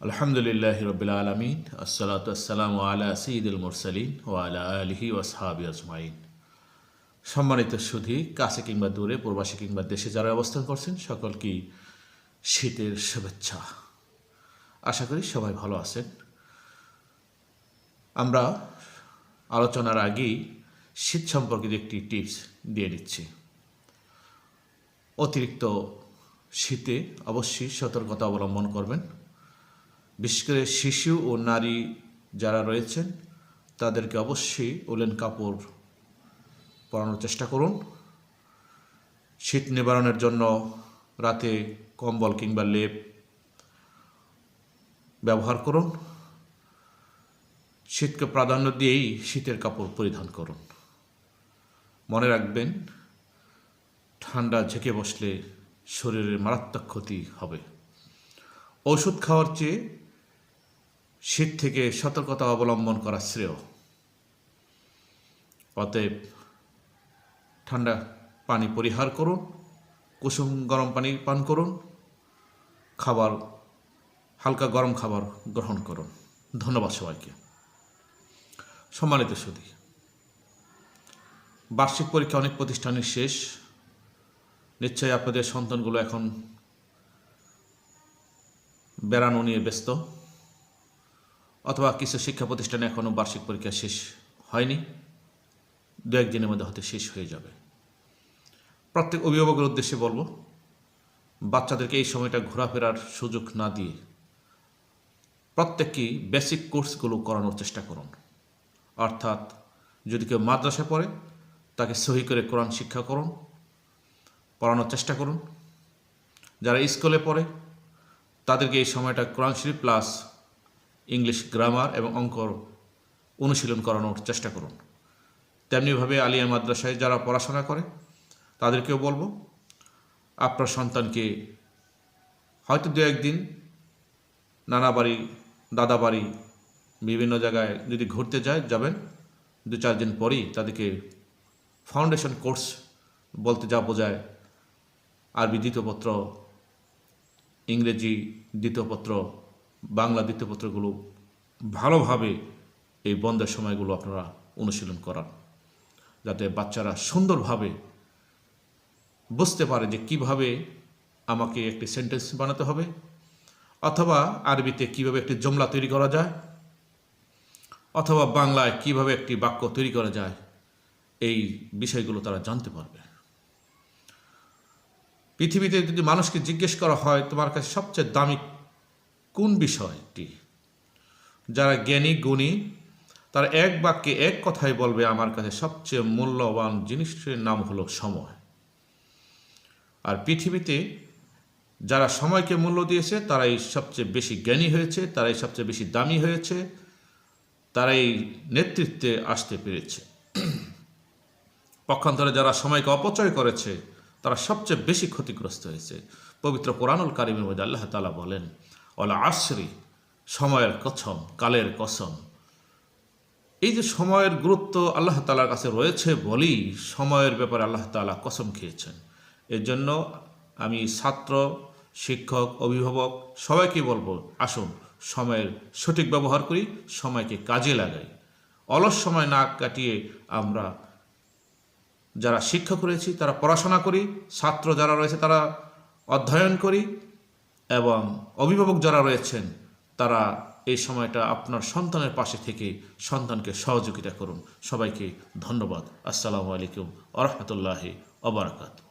আলহামদুলিল্লাহি রাব্বিল আলামিন আসসালাতু ওয়াসসালামু আলা সাইয়্যিদিল মুরসালিন ওয়া আলা আলিহি ওয়া আসহাবিহি আজমাইন। সম্মানিত সুধী, কাছে কিংবা দূরে, প্রবাসী কিংবা দেশে যারা অবস্থান করছেন, সকলকেই শীতের শুভেচ্ছা। আশা করি সবাই ভালো আছেন। আমরা আলোচনার আগেই শীত সম্পর্কিত একটি টিপস দিয়ে দিচ্ছি। অতিরিক্ত শীতে অবশ্যই সতর্কতা অবলম্বন করবেন। বিশেষ করে শিশু ও নারী যারা রয়েছেন তাদেরকে অবশ্যই উলেন কাপড় পরানোর চেষ্টা করুন। শীত নিবারণের জন্য রাতে কম্বল কিংবা লেপ ব্যবহার করুন। শীতকে প্রাধান্য দিয়েই শীতের কাপড় পরিধান করুন। মনে রাখবেন, ঠান্ডা ঝেঁকে বসলে শরীরের মারাত্মক ক্ষতি হবে। ওষুধ খাওয়ার চেয়ে শীত থেকে সতর্কতা অবলম্বন করা শ্রেয়। অতএব ঠান্ডা পানি পরিহার করুন, কুসুম গরম পানি পান করুন, হালকা গরম খাবার গ্রহণ করুন। ধন্যবাদ সবাইকে। সম্মানিত সুধী, বার্ষিক পরীক্ষা অনেক প্রতিষ্ঠানের শেষ। নিশ্চয়ই আপনাদের সন্তানগুলো এখন বেড়ানো নিয়ে ব্যস্ত, অথবা কিছু শিক্ষা প্রতিষ্ঠানে এখনও বার্ষিক পরীক্ষা শেষ হয়নি, দু একদিনের মধ্যে হয়তো শেষ হয়ে যাবে। প্রত্যেক অভিভাবকের উদ্দেশ্যে বলবো, বাচ্চাদেরকে এই সময়টা ঘোরাফেরার সুযোগ না দিয়ে প্রত্যেককেই বেসিক কোর্সগুলো করানোর চেষ্টা করুন। অর্থাৎ যদি কেউ মাদ্রাসায় পড়ে তাকে সহি করে কোরআন শিক্ষা করুন, পড়ানোর চেষ্টা করুন। যারা স্কুলে পড়ে তাদেরকে এই সময়টা কোরআন শরীফ প্লাস ইংলিশ গ্রামার এবং অঙ্ক অনুশীলন করানোর চেষ্টা করুন। তেমনিভাবে আলিয়া মাদ্রাসায় যারা পড়াশোনা করে তাদেরকেও বলবো, আপনার সন্তানকে হয়তো দু একদিন নানা বাড়ি, দাদা বাড়ি, বিভিন্ন জায়গায় যদি ঘুরতে যাবেন, 2-4 দিন পরেই তাদেরকে ফাউন্ডেশন কোর্স বলতে যা বোঝায়, আরবি দ্বিতীয়পত্র, ইংরেজি দ্বিতীয়পত্র, বাংলা দ্বিতীয়পত্রগুলো ভালোভাবে এই বন্ধের সময়গুলো আপনারা অনুশীলন করান, যাতে বাচ্চারা সুন্দরভাবে বুঝতে পারে যে কিভাবে আমাকে একটি সেন্টেন্স বানাতে হবে, অথবা আরবিতে কিভাবে একটি জমলা তৈরি করা যায়, অথবা বাংলায় কিভাবে একটি বাক্য তৈরি করা যায়। এই বিষয়গুলো তারা জানতে পারবে। পৃথিবীতে যদি মানুষকে জিজ্ঞেস করা হয় তোমার কাছে সবচেয়ে দামি কোন বিষয়টি, যারা জ্ঞানী গুণী তারা এক বাক্যে এক কথাই বলবে, আমার কাছে সবচেয়ে মূল্যবান জিনিসের নাম হলো সময়। আর পৃথিবীতে যারা সময়কে মূল্য দিয়েছে তারাই সবচেয়ে বেশি জ্ঞানী হয়েছে, তারাই সবচেয়ে বেশি দামি হয়েছে, তারাই নেতৃত্বে আসতে পেরেছে। পক্ষান্তরে যারা সময়কে অপচয় করেছে তারা সবচেয়ে বেশি ক্ষতিগ্রস্ত হয়েছে। পবিত্র কোরআনুল কারীমের মধ্যে আল্লাহ তাআলা বলেন, ওয়াল আসরি, সময়ের কসম, কালের কসম। এই যে সময়ের গুরুত্ব আল্লাহ তাআলার কাছে রয়েছে বলেই সময়ের ব্যাপারে আল্লাহ তাআলা কসম খেয়েছেন। এর জন্য আমি ছাত্র, শিক্ষক, অভিভাবক সবাইকে বলবো, আসুন সময়ের সঠিক ব্যবহার করি, সময়কে কাজে লাগাই। অলস সময় না কাটিয়ে আমরা যারা শিক্ষক রয়েছি তারা পড়াশোনা করি, ছাত্র যারা রয়েছে তারা অধ্যয়ন করি, এবং অভিভাবক যারা রয়েছেন তারা এই সময়টা আপনার সন্তানের পাশে থেকে সন্তানকে সহযোগিতা করুন। সবাইকে ধন্যবাদ। আসসালামু আলাইকুম ওয়া রাহমাতুল্লাহি ওয়া বারাকাতুহু।